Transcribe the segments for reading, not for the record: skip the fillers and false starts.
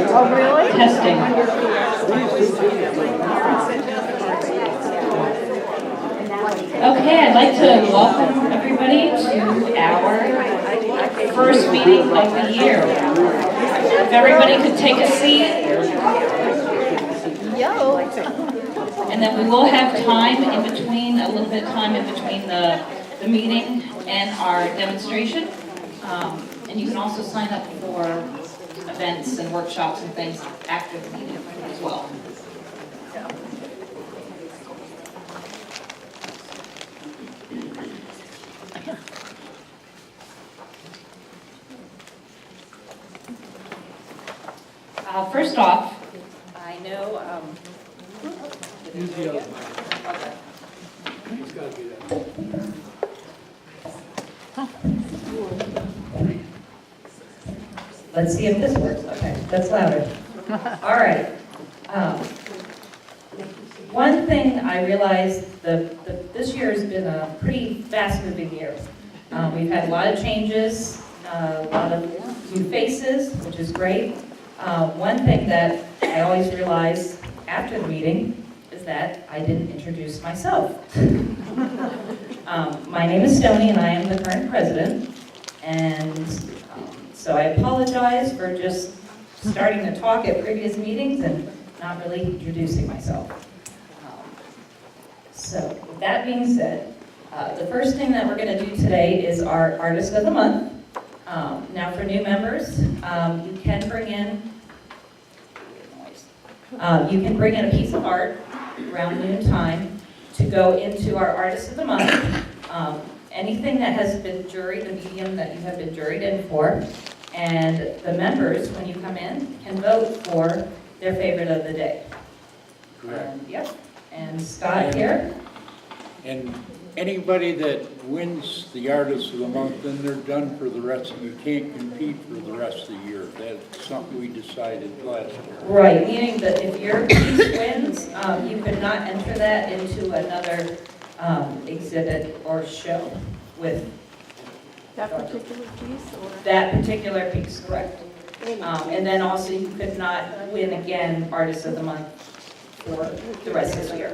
Oh, really? Testing. Okay, I'd like to welcome everybody to our first meeting of the year. If everybody could take a seat. And then we will have time in between, a little bit of time in between the meeting and our demonstration. And you can also sign up for events and workshops and things after the meeting as well. First off, I know, let's see if this works. Okay, that's louder. All right. One thing I realized this year has been a pretty fast-moving year. We've had a lot of changes, a lot of new faces, which is great. One thing that I always realize after the meeting is that I didn't introduce myself. My name is Stoney and I am the current president. And so I apologize for just starting to talk at previous meetings and not really introducing myself. So with that being said, the first thing that we're going to do today is our Artist of the Month. Now for new members, you can bring in a piece of art around noon time to go into our Artist of the Month. Anything that has been juried, a medium that you have been juried in for, and the members, when you come in, can vote for their favorite of the day. Correct. Yep. And Scott here. And anybody that wins the Artist of the Month, then they're done for the rest of, you can't compete for the rest of the year. That's something we decided last year. Right, meaning that if your piece wins, you could not enter that into another exhibit or show with That particular piece? Or? that particular piece, correct. And then also you could not win again Artist of the Month for the rest of the year.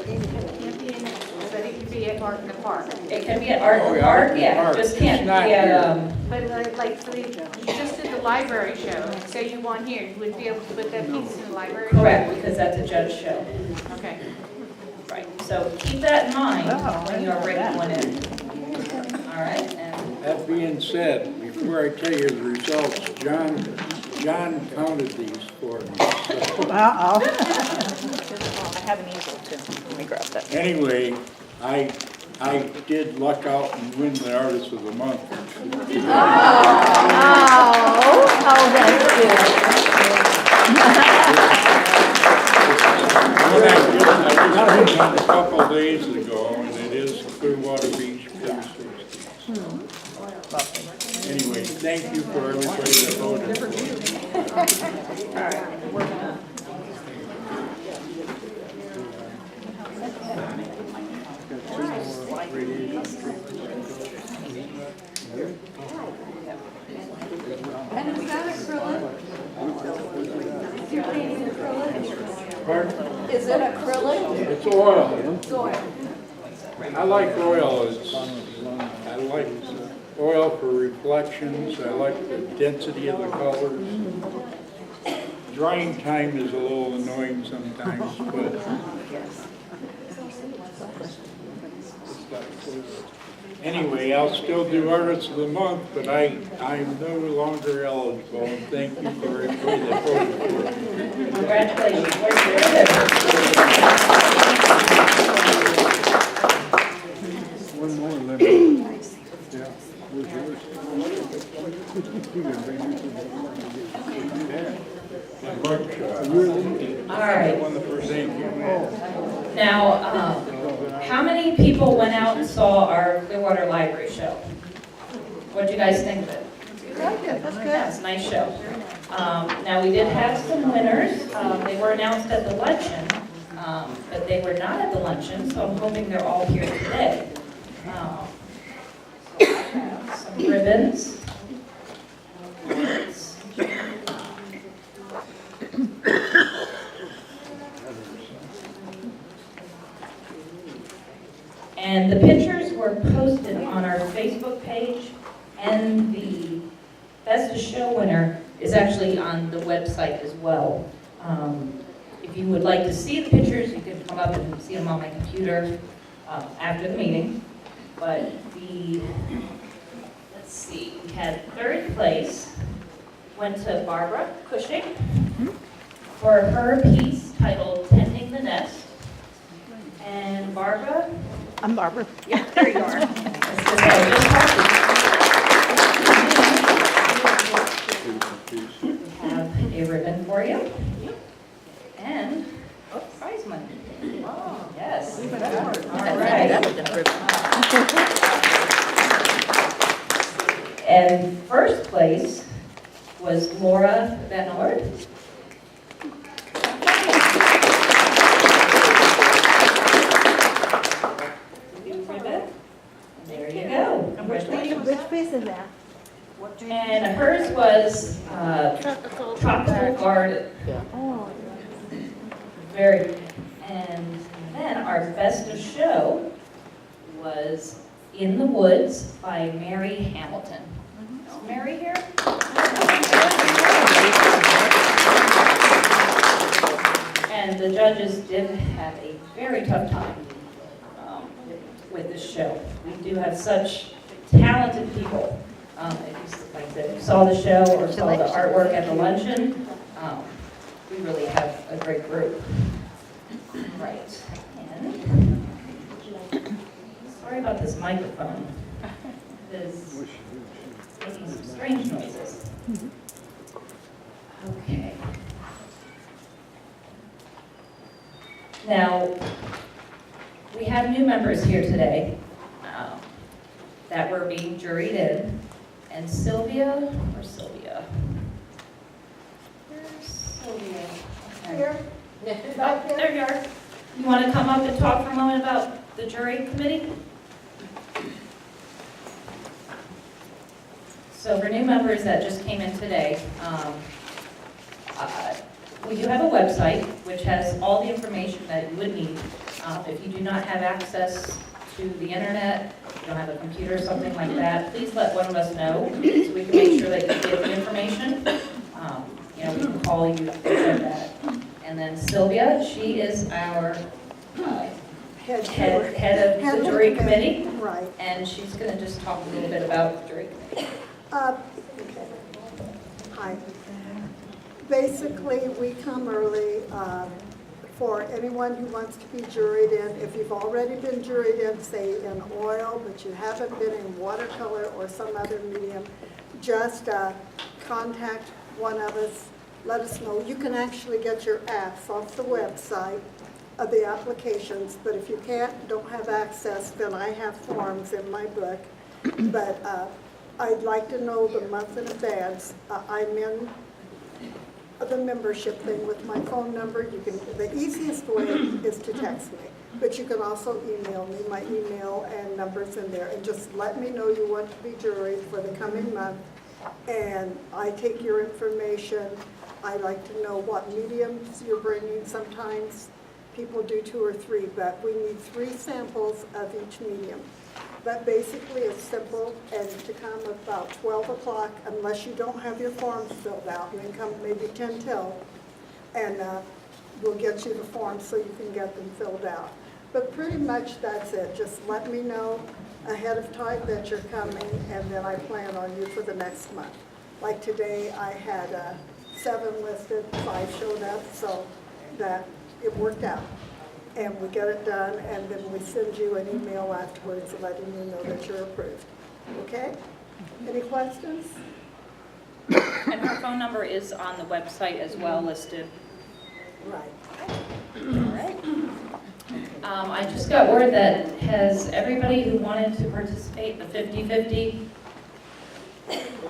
But it could be at Art in the Park. It can be at Art in the Park, yeah, just can't be at, But like, for the, you just did the library show, say you won here, you wouldn't be able to put that piece in the library? correct, because that's a judge show. Okay. Right, so keep that in mind when you are bringing one in. All right, and That being said, before I tell you the results, John counted these for me. So. I have an easel too. Let me grab that. Anyway, I did luck out and win the Artist of the Month. That's good. A couple of days ago, and it is Clearwater Beach. Anyway, thank you for everybody that voted. All right, working on. And is that acrylic? You're painting acrylic? Pardon? Is it acrylic? It's oil. It's oil. I like oil. I like oil for reflections. I like the density of the colors. Drying time is a little annoying sometimes, but anyway, I'll still do Artist of the Month, but I'm no longer eligible, and thank you for everybody that voted for me. congratulations. Where's your One more lemon. Yeah, where's yours? You can bring yours to the All right. Won the first game. Now, how many people went out and saw our Clearwater Library show? What did you guys think of it? That's good. Yeah, it's a nice show. Now, we did have some winners. They were announced at the luncheon, but they were not at the luncheon, so I'm hoping they're all here today. Some ribbons. be on the website as well. If you would like to see the pictures, you can come up and see them on my computer after the meeting. But let's see, we had third place went to Barbara Cushing for her piece titled Tending the Nest. And Barbara, I'm Barbara. yeah, there you are. This is just we have a ribbon for you. And prize money. Yes. All right. And first place was Laura Van Ord. There you go. Congratulations. Which piece is that? And hers was Tropical Garden. Oh, Very. And then our best of show was In the Woods by Mary Hamilton. Is Mary here? And the judges did have a very tough time with this show. We do have such talented people. Like I said, if you saw the show or saw the artwork at the luncheon, we really have a great group. Right. And sorry about this microphone. It is making some strange noises. Okay. Now, we have new members here today that were being juried in. And Sylvia, where's Sylvia? Where's Sylvia? Here. Oh, there you are. You want to come up and talk for a moment about the jury committee? So for new members that just came in today, we do have a website which has all the information that you would need. If you do not have access to the internet, you don't have a computer or something like that, please let one of us know so we can make sure that you get the information. We can call you and that. And then Sylvia, she is our head of the jury committee. Right. And she's going to just talk a little bit about the jury committee. Hi. Basically, we come early for anyone who wants to be juried in. If you've already been juried in, say in oil, but you haven't been in watercolor or some other medium, just contact one of us. Let us know. You can actually get your apps off the website of the applications, but if you don't have access, then I have forms in my book. But I'd like to know the month in advance. I'm in the membership thing with my phone number. The easiest way is to text me, but you can also email me. My email and number's in there, and just let me know you want to be juried for the coming month, and I take your information. I like to know what mediums you're bringing. Sometimes people do 2 or 3, but we need 3 samples of each medium. But basically, it's simple, and to come about 12 o'clock, unless you don't have your forms filled out, and then come maybe 10 till, and we'll get you the forms so you can get them filled out. But pretty much that's it. Just let me know ahead of time that you're coming, and then I plan on you for the next month. Like today, I had 7 listed, 5 showed up, so that it worked out. And we get it done, and then we send you an email afterwards letting you know that you're approved. Okay? Any questions? And her phone number is on the website as well listed. Right. All right. I just got word that has everybody who wanted to participate the 50-50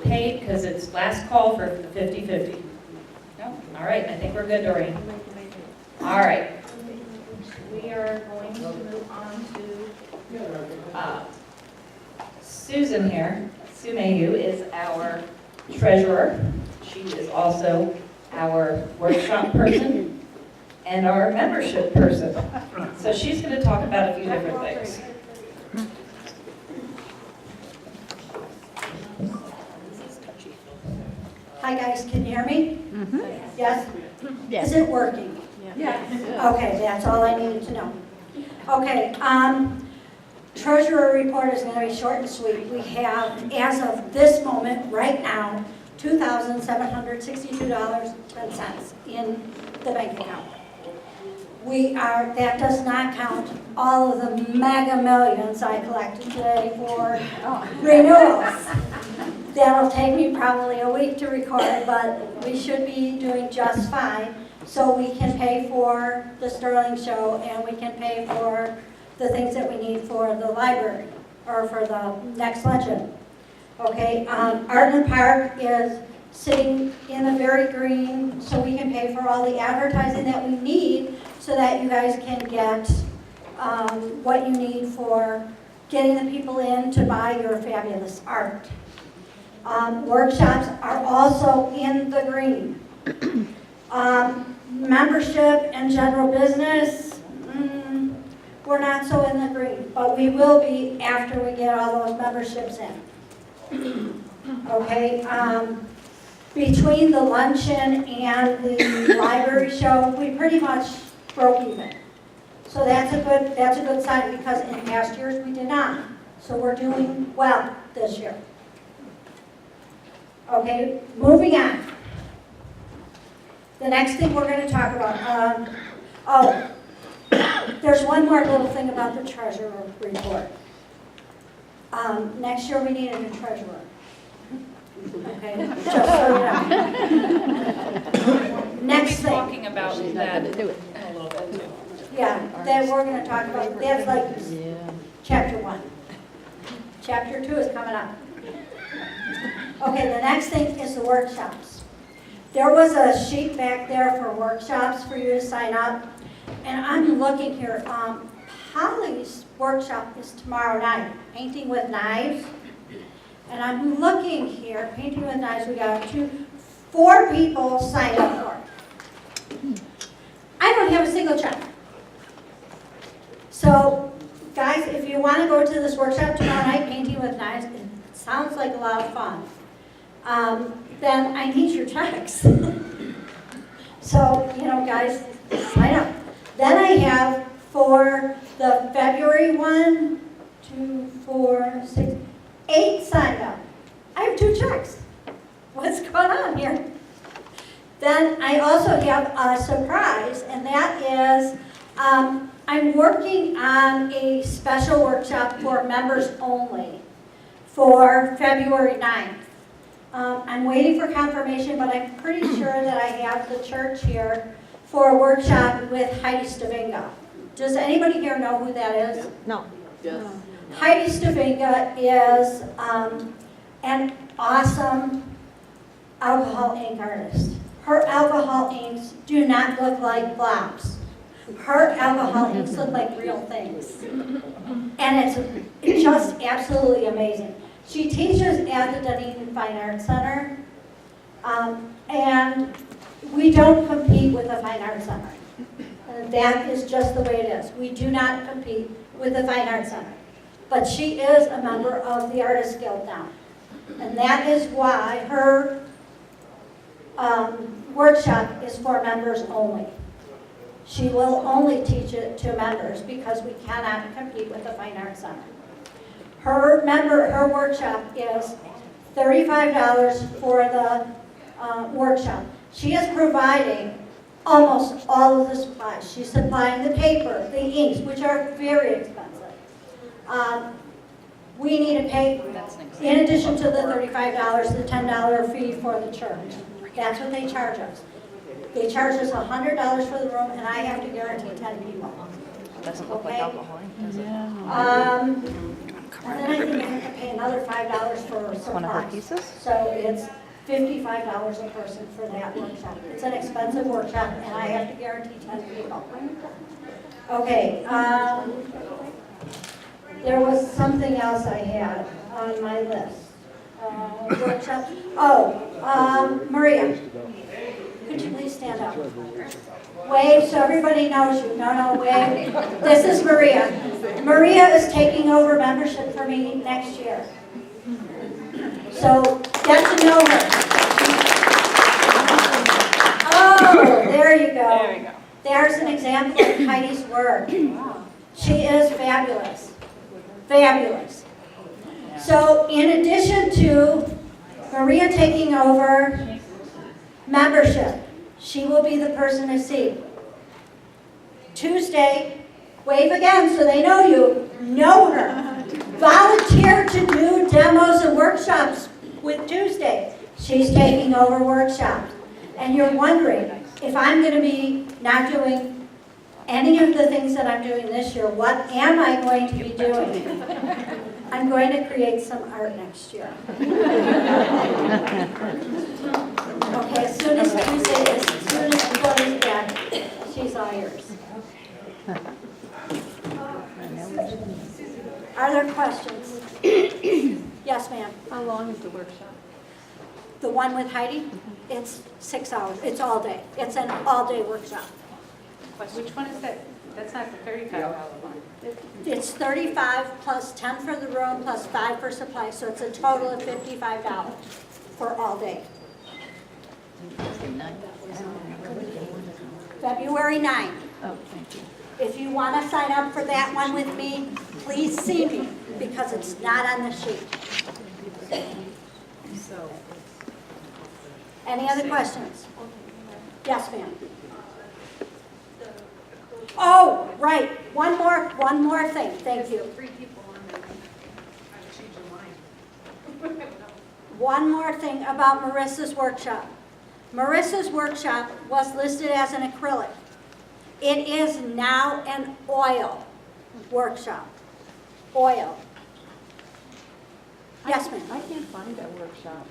paid, because it's last call for the 50-50. No? All right, I think we're good, Doreen. All right. We are going to move on to Susan here. Sue Mayhew is our treasurer. She is also our workshop person and our membership person. So she's going to talk about a few different things. Hi guys, can you hear me? Yes? Yes. Is it working? Okay, that's all I needed to know. Okay, treasurer report is going to be short and sweet. We have, as of this moment, right now, $2,762.10 in the bank account. That does not count all of the mega millions I collected today for renewals. That'll take me probably a week to record, but we should be doing just fine. So we can pay for the Sterling show and we can pay for the things that we need for the library or for the next luncheon. Okay, Art in the Park is sitting in the very green, so we can pay for all the advertising that we need so that you guys can get what you need for getting the people in to buy your fabulous art. Workshops are also in the green. Membership and general business, we're not so in the green, but we will be after we get all those memberships in. Okay, between the luncheon and the library show, we pretty much broke even. So that's a good sign because in past years we did not. So we're doing well this year. Okay, moving on. The next thing we're going to talk about, there's one more little thing about the treasurer report. Next year we need a new treasurer. Okay, just so you know. Next We'll be thing, talking about that Do it. in a little bit too. yeah, that we're going to talk about, that's like chapter 1. Chapter 2 is coming up. Okay, the next thing is the workshops. There was a sheet back there for workshops for you to sign up. And I'm looking here, Holly's workshop is tomorrow night, painting with knives. And I'm looking here, painting with knives, we got 4 people signed up for it. I don't have a single check. So, guys, if you want to go to this workshop tomorrow night, painting with knives, it sounds like a lot of fun. Then I need your checks. So, guys, sign up. Then I have for the February 1, 2, 4, 6, 8 signed up. I have 2 checks. What's going on here? Then I also have a surprise, and that is I'm working on a special workshop for members only for February 9th. I'm waiting for confirmation, but I'm pretty sure that I have the church here for a workshop with Heidi Stavinga. Does anybody here know who that is? No. Heidi Stavinga is an awesome alcohol ink artist. Her alcohol inks do not look like blobs. Her alcohol inks look like real things. And it's just absolutely amazing. She teaches at the Dunedin Fine Arts Center, and we don't compete with the Fine Arts Center. That is just the way it is. We do not compete with the Fine Arts Center. But she is a member of the Artists Guild now. And that is why her workshop is for members only. She will only teach it to members because we cannot compete with the Fine Arts Center. Her workshop is $35 for the workshop. She is providing almost all of the supplies. She's supplying the paper, the inks, which are very expensive. We need to pay, in addition to the $35, the $10 fee for the church. That's what they charge us. They charge us $100 for the room, and I have to guarantee 10 people. Doesn't look like alcohol, does it? And then I think I have to pay another $5 for supplies. One of her pieces? So it's $55 a person for that workshop. It's an expensive workshop, and I have to guarantee 10 people. Okay, there was something else I had on my list. Workshop. Maria, could you please stand up? Wave so everybody knows you. No, wave. This is Maria. Maria is taking over membership for me next year. So get to know her. There you go. there's an example of Heidi's work. She is fabulous. Fabulous. So in addition to Maria taking over membership, she will be the person to see. Tuesday, wave again so they know you. Know her. Volunteer to do demos and workshops with Tuesday. She's taking over workshops. And you're wondering, if I'm going to be not doing any of the things that I'm doing this year, what am I going to be doing? I'm going to create some art next year. Okay, as soon as Tuesday is, as soon as Chloe's back, she's all yours. Are there questions? Yes, ma'am. How long is the workshop? The one with Heidi? It's 6 hours. It's all day. It's an all-day workshop. Which one is that? That's not the $35 one. It's 35 plus 10 for the room plus 5 for supplies, so it's a total of $55 for all day. February 9th. Oh, thank you. If you want to sign up for that one with me, please see me, because it's not on the sheet. Any other questions? Yes, ma'am. Oh, right. One more thing. Thank you. One more thing about Marissa's workshop. Marissa's workshop was listed as an acrylic. It is now an oil workshop. Oil. Yes, ma'am. I can't find that workshop.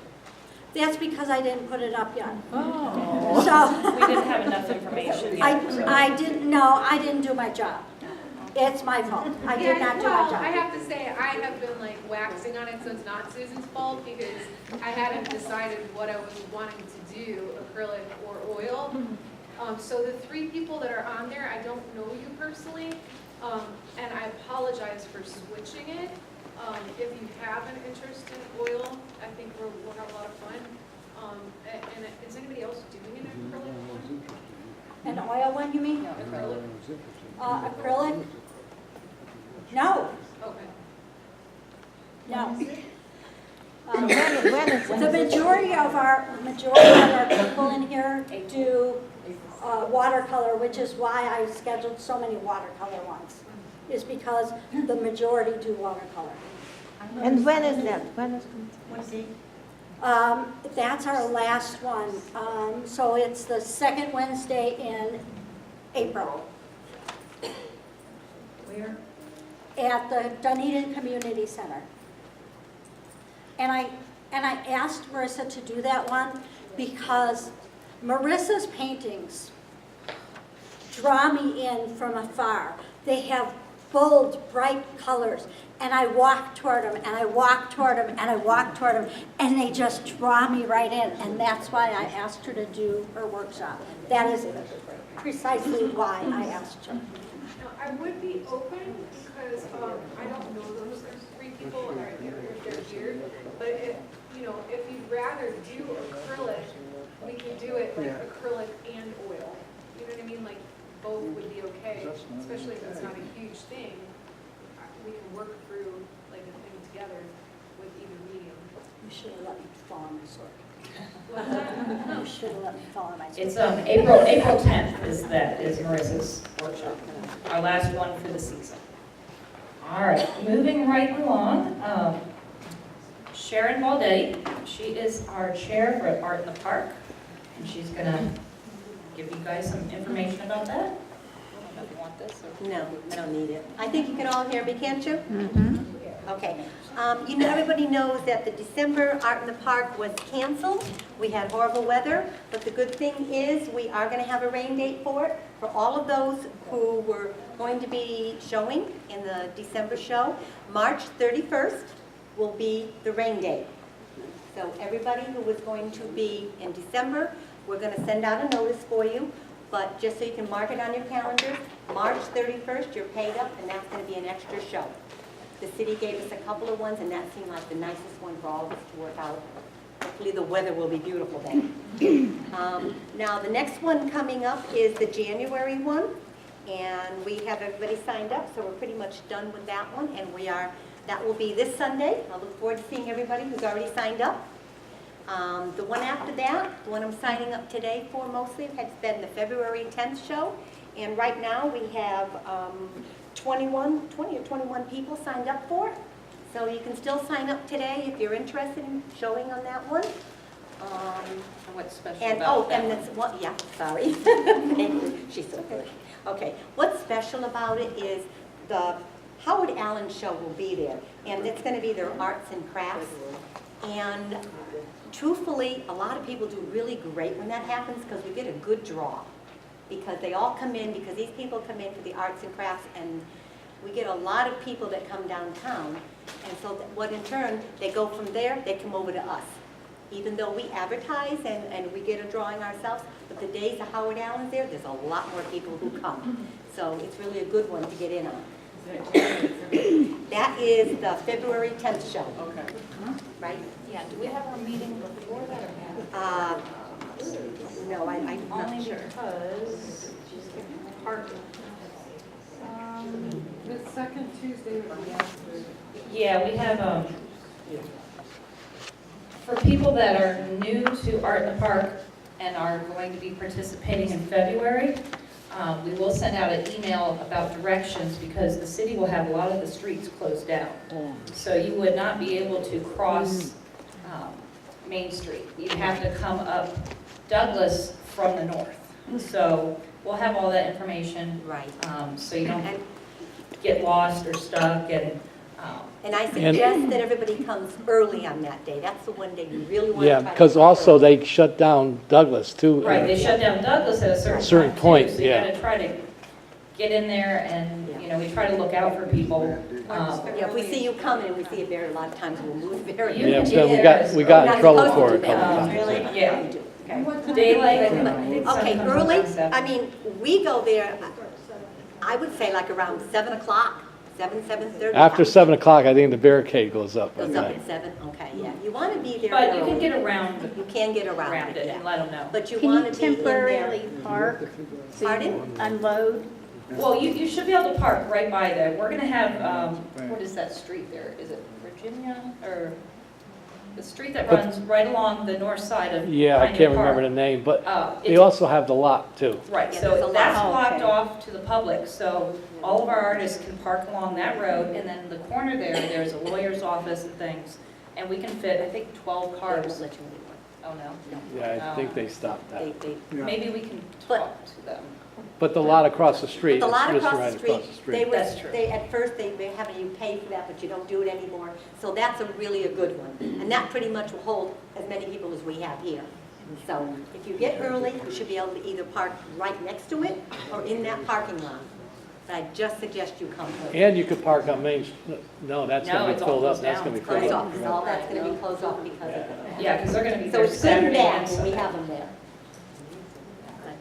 That's because I didn't put it up yet. Oh. So We didn't have enough information yet. I didn't do my job. It's my fault. I did not do my Well, I job. have to say, I have been like waxing on it, so it's not Susan's fault, because I hadn't decided what I was wanting to do, acrylic or oil. So the 3 people that are on there, I don't know you personally, and I apologize for switching it. If you have an interest in oil, I think we'll have a lot of fun. And is anybody else doing an acrylic one? An oil one, you mean? Acrylic? Acrylic? No, Okay. no. When is The majority of our people in here do watercolor, which is why I scheduled so many watercolor ones, is because the majority do watercolor. And when is that? When is? That's our last one. So it's the second Wednesday in April. Where? At the Dunedin Community Center. And I asked Marissa to do that one because Marissa's paintings draw me in from afar. They have bold, bright colors. And I walk toward them, and I walk toward them, and I walk toward them, and they just draw me right in. And that's why I asked her to do her workshop. That is precisely why I asked her. Now, I would be open because I don't know those 3 people, or if they're here, but if you'd rather do acrylic, we could do it like acrylic and oil. You know what I mean? Like both would be okay, especially if it's not a huge thing. We can work through like a thing together with either medium. You should have let me fall on my sword. What's that? You should have let me fall on my sword. It's April 10th is Marissa's workshop, our last one for the season. All right, moving right along, Sharon Baldetti, she is our chair for Art in the Park, and she's gonna give you guys some information about that. I don't know if you want this or. No, I don't need it. I think you can all hear me, can't you? Mm-hmm. Okay. Everybody knows that the December Art in the Park was canceled. We had horrible weather, but the good thing is we are going to have a rain date for it. For all of those who were going to be showing in the December show, March 31st will be the rain date. So everybody who was going to be in December, we're going to send out a notice for you. But just so you can mark it on your calendar, March 31st, you're paid up, and that's going to be an extra show. The city gave us a couple of ones, and that seemed like the nicest one for all of us to work out. Hopefully the weather will be beautiful then. Now, the next one coming up is the January one, and we have everybody signed up, so we're pretty much done with that one, and that will be this Sunday. I look forward to seeing everybody who's already signed up. The one after that, the one I'm signing up today for mostly, has been the February 10th show, and right now we have 20 or 21 people signed up for it. So you can still sign up today if you're interested in showing on that one. What's special And, about that and one? that's what, yeah, sorry. Thank you. She's so good. Okay, what's special about it is the Howard Allen show will be there, and it's going to be their arts and crafts. And truthfully, a lot of people do really great when that happens because we get a good draw. Because they all come in, because these people come in for the arts and crafts, and we get a lot of people that come downtown. And so what in turn, they go from there, they come over to us. Even though we advertise and we get a drawing ourselves, but the days of Howard Allen's there, there's a lot more people who come. So it's really a good one to get in on. That is the February 10th show. Okay. Right? Yeah, do we have our meeting before that or after? No, I'm not Only sure. because part, The second Tuesday would be after. Yeah, we have, for people that are new to Art in the Park and are going to be participating in February, we will send out an email about directions because the city will have a lot of the streets closed down. So you would not be able to cross Main Street. You'd have to come up Douglas from the north. So we'll have all that information. Right. So you don't get lost or stuck And I suggest that everybody comes early on that day. That's the one day you really want to try Yeah, to because come also early. they shut down Douglas too. Right, they shut down Douglas at a certain time, Point, too, so yeah. you gotta try to get in there and, you know, we try to look out for people. Yeah, if we see you coming and we see you there, a lot of times we'll move very. You Yeah, can so get we there got as we got Not in trouble supposed for to it a couple do that. times. Really? Yeah. You do. Daylight. Okay, sometimes early, around 7. I mean, we go there, I would say like around 7 o'clock, 7:30. After 7 o'clock, I think the barricade goes up. Goes at up night. at 7, okay, yeah. You want to be there But you early. can get around You can get around it it, and yeah. let them know. But you Can want you to be in temporarily there. park? So you Pardon? unload? Well, you should be able to park right by there. We're gonna have, what is that street there? Is it Virginia or the street that runs right along the north side of Yeah, I Pioneer can't remember Park? the name, but they It's- also have the lot too. Right, Yeah, there's a so lot. that's Oh, blocked okay. off to the public, so all of our artists can park along that road, and then the corner there's a lawyer's office and things, and we can fit, I think, 12 They cars. won't let you anymore. Oh, no? Yeah, I think they stopped that. They, Maybe we can But- talk to them. But the lot across the street, the it's lot just across right the across the street, they street. were, That's true. at first, they were having you pay for that, but you don't do it anymore. So that's really a good one. And that pretty much will hold as many people as we have here. So if you get early, you should be able to either park right next to it or in that parking lot. But I just suggest you come early. And you could park on Main, no, that's No, going to it's be all filled up, closed that's down. going to be It's filled Closed up. off, 'cause all that's going to be closed off because of it. Yeah, because they're gonna be So there it's good and Saturday bad and when we Sunday. have them there.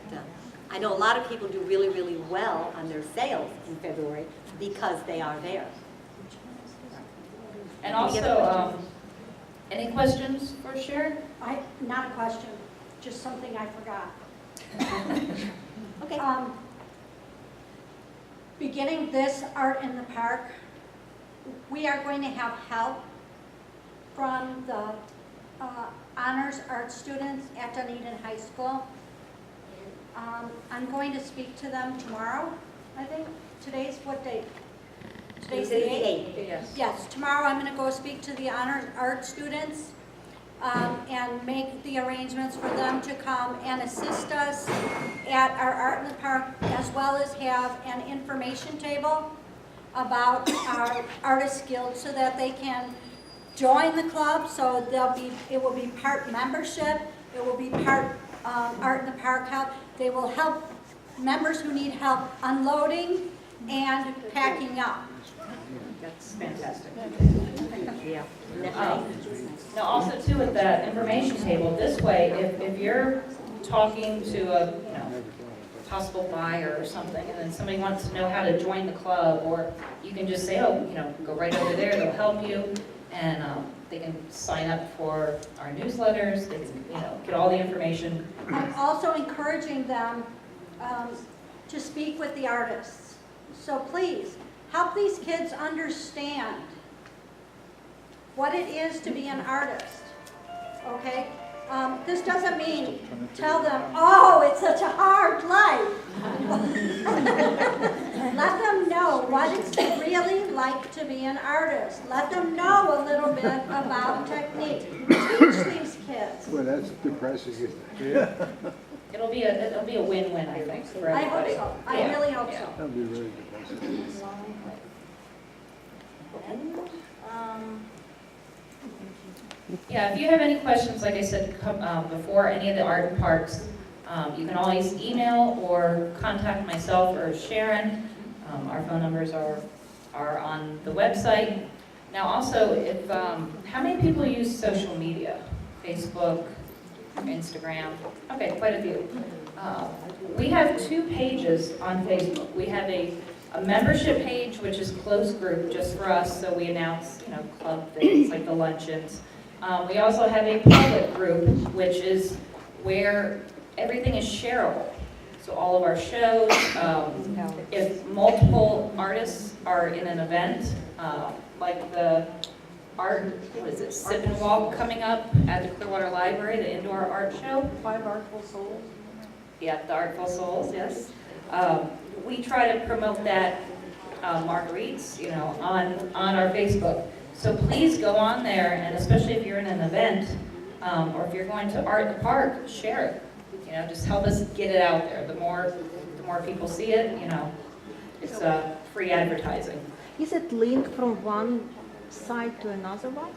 But I know a lot of people do really, really well on their sales in February because they are there. And also, any questions for Sharon? Not a question, just something I forgot. Okay. Beginning this Art in the Park, we are going to have help from the honors art students at Dunedin High School. I'm going to speak to them tomorrow, I think. Today's what date? Today's the 8th. Yes. Yes, tomorrow I'm going to go speak to the honors art students and make the arrangements for them to come and assist us at our Art in the Park, as well as have an information table about our Artist Guild so that they can join the club. So it will be part membership, it will be part Art in the Park help. They will help members who need help unloading and packing up. That's fantastic. Yeah. Now also too with that information table, this way, if you're talking to a, possible buyer or something, and then somebody wants to know how to join the club, or you can just say, oh, go right over there, they'll help you, and They can sign up for our newsletters, they can, get all the information. I'm also encouraging them to speak with the artists. So please, help these kids understand what it is to be an artist, okay? This doesn't mean tell them, oh, it's such a hard life. Let them know what it's really like to be an artist. Let them know a little bit about technique. Teach these kids. Well, that's depressing, isn't it? It'll be a win-win, I think, for I hope everybody. so. I Yeah, really hope yeah. so. That'll be really depressing. Yeah, if you have any questions, like I said, before any of the art and parks, you can always email or contact myself or Sharon. Our phone numbers are on the website. Now also, if how many people use social media? Facebook, Instagram? Okay, quite a few. We have 2 pages on Facebook. We have a membership page, which is closed group just for us, so we announce, club things like the luncheons. We also have a public group, which is where everything is shareable. So all of our shows, if multiple artists are in an event, like the art, Sip and Walk coming up at the Clearwater Library, the indoor art show. 5 Artful Souls. Yeah, the Artful Souls, yes. We try to promote that marguerites, on our Facebook. So please go on there, and especially if you're in an event, or if you're going to Art in the Park, share it. Just help us get it out there. The more people see it, it's free advertising. Is it linked from one site to another one?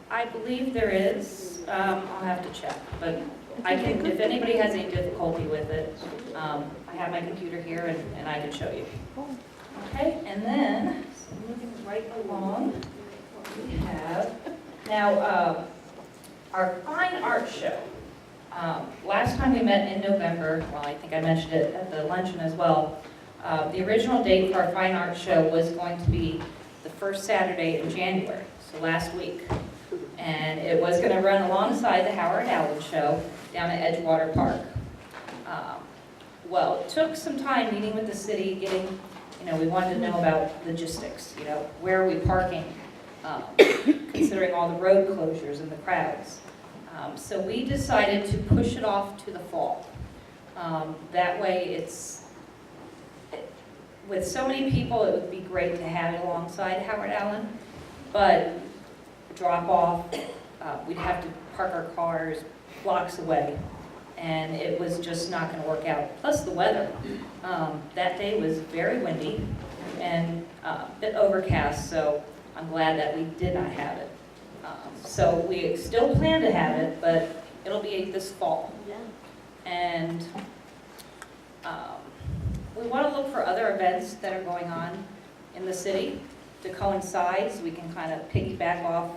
I believe there is. I'll have to check, but I can. If anybody has any difficulty with it, I have my computer here, and I can show you. Okay, and then so moving right along, we have now our fine art show. Last time we met in November, well, I think I mentioned it at the luncheon as well. The original date for our fine art show was going to be the first Saturday in January, so last week. And it was going to run alongside the Howard Allen show down at Edgewater Park. Well, it took some time meeting with the city, getting, we wanted to know about logistics, where are we parking, considering all the road closures and the crowds. So we decided to push it off to the fall. That way with so many people, it would be great to have it alongside Howard Allen, but drop off, we'd have to park our cars blocks away, and it was just not going to work out. Plus the weather. That day was very windy and a bit overcast, so I'm glad that we did not have it. So we still plan to have it, but it'll be this fall. And we want to look for other events that are going on in the city to coincide, so we can kind of piggyback off,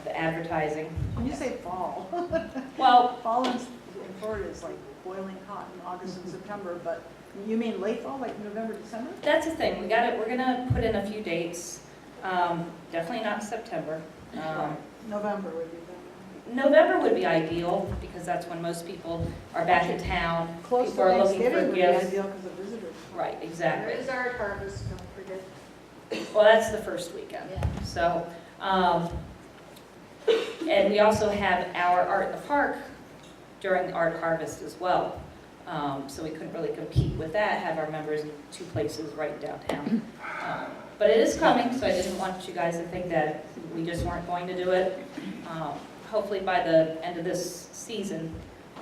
the advertising. When you say fall, Well, fall in Florida is like boiling hot in August and September, but you mean late fall, like November, December? that's the thing. We're gonna put in a few dates. Definitely not September. November would be better. November would be ideal because that's when most people are back in town. Close People to are looking Thanksgiving for would be gifts. ideal because of visitors. Right, There exactly. is art harvest, don't forget. Well, that's the first weekend. So, and we also have our Art in the Park during the Art Harvest as well. So we couldn't really compete with that, have our members in 2 places right downtown. But it is coming, so I didn't want you guys to think that we just weren't going to do it. Hopefully by the end of this season,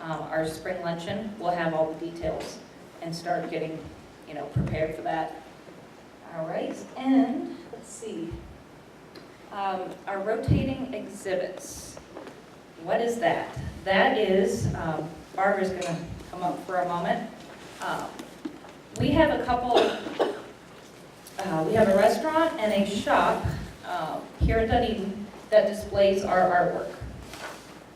our spring luncheon, we'll have all the details and start getting, prepared for that. All right, and let's see. Our rotating exhibits. What is that? That is, Barbara's going to come up for a moment. We have a couple, we have a restaurant and a shop here in Dunedin that displays our artwork.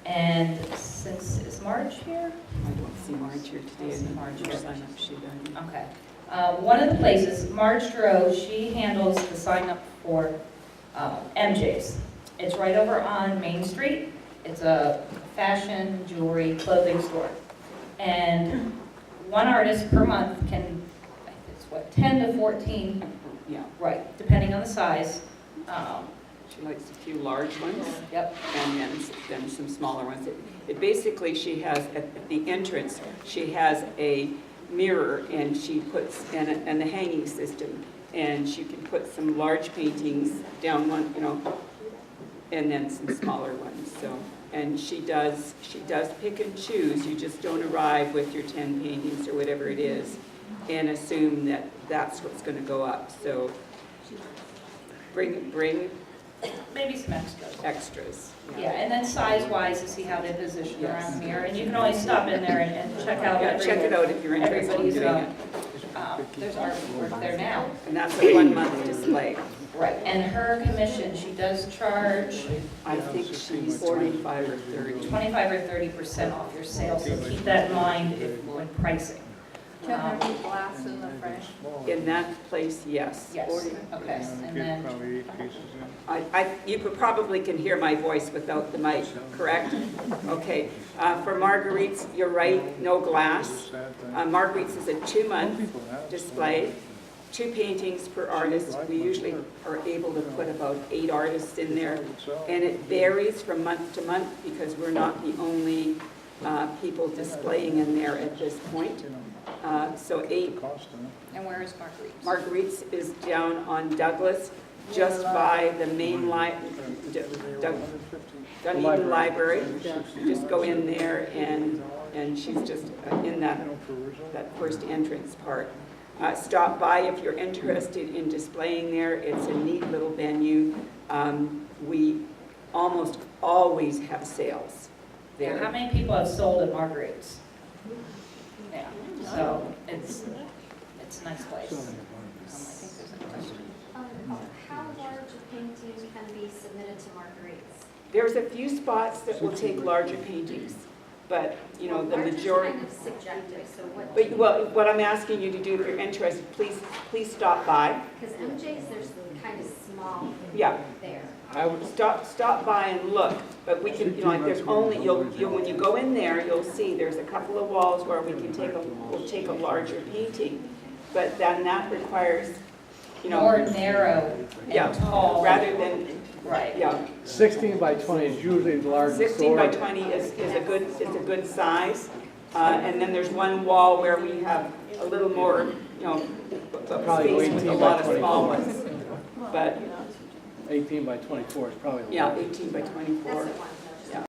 And since, is Marge here? I don't see Marge here today. I see Marge here. Sign up, she done. Okay. One of the places, Marge Dro, she handles the sign up for MJ's. It's right over on Main Street. It's a fashion, jewelry, clothing store. And one artist per month can, it's what, 10 to 14, Yeah, right, depending on the size. she likes a few large ones. Yep. And then some smaller ones. It basically, she has, at the entrance, she has a mirror and she puts, and a hanging system. And she can put some large paintings down one, and then some smaller ones, so. And she does pick and choose. You just don't arrive with your 10 paintings or whatever it is and assume that that's what's gonna go up. So bring Maybe some extras. extras. Yeah, and then size-wise, to see how they position around the mirror. And you can always stop in there and check out Yeah, check it out if you're interested in everybody's, doing it. there's artwork there now. And that's a 1-month display. Right, and her commission, she does charge I think she's 45 or 30. 25 or 30% off your sales, so keep that in mind when pricing. Can there be glass in the frame? In that place, yes. Yes, okay, and then, Probably 8 pieces in. You probably can hear my voice without the mic, correct? Okay. For Marguerite's, you're right, no glass. Marguerite's is a 2-month display, 2 paintings per artist. We usually are able to put about 8 artists in there. And it varies from month to month because we're not the only people displaying in there at this point. So 8. and where is Marguerite's? Marguerite's is down on Douglas, just by the main Dunedin Library. Just go in there and she's just in that first entrance part. Stop by if you're interested in displaying there. It's a neat little venue. We almost always have sales How there. many people have sold at Marguerite's? Yeah, so it's a nice place. I think there's a question. How large a painting can be submitted to Marguerite's? There's a few spots that will take larger paintings, but, the Large is majority. kind of subjective, so what? But, what I'm asking you to do, if you're interested, please stop by. Because MJ's, there's kind of small Yeah, there. I would, stop by and look, but we can, like, there's only, when you go in there, you'll see there's a couple of walls where we'll take a larger painting, but then that requires, More narrow yeah, and tall. rather than, Right. yeah. 16 by 20 is usually the largest 16 by store. 20 is a good size, and then there's one wall where we have a little more, Probably space with 18 a by lot of small 24. ones. But, 18 by 24 is probably the yeah, largest. 18 by 24. That's the one.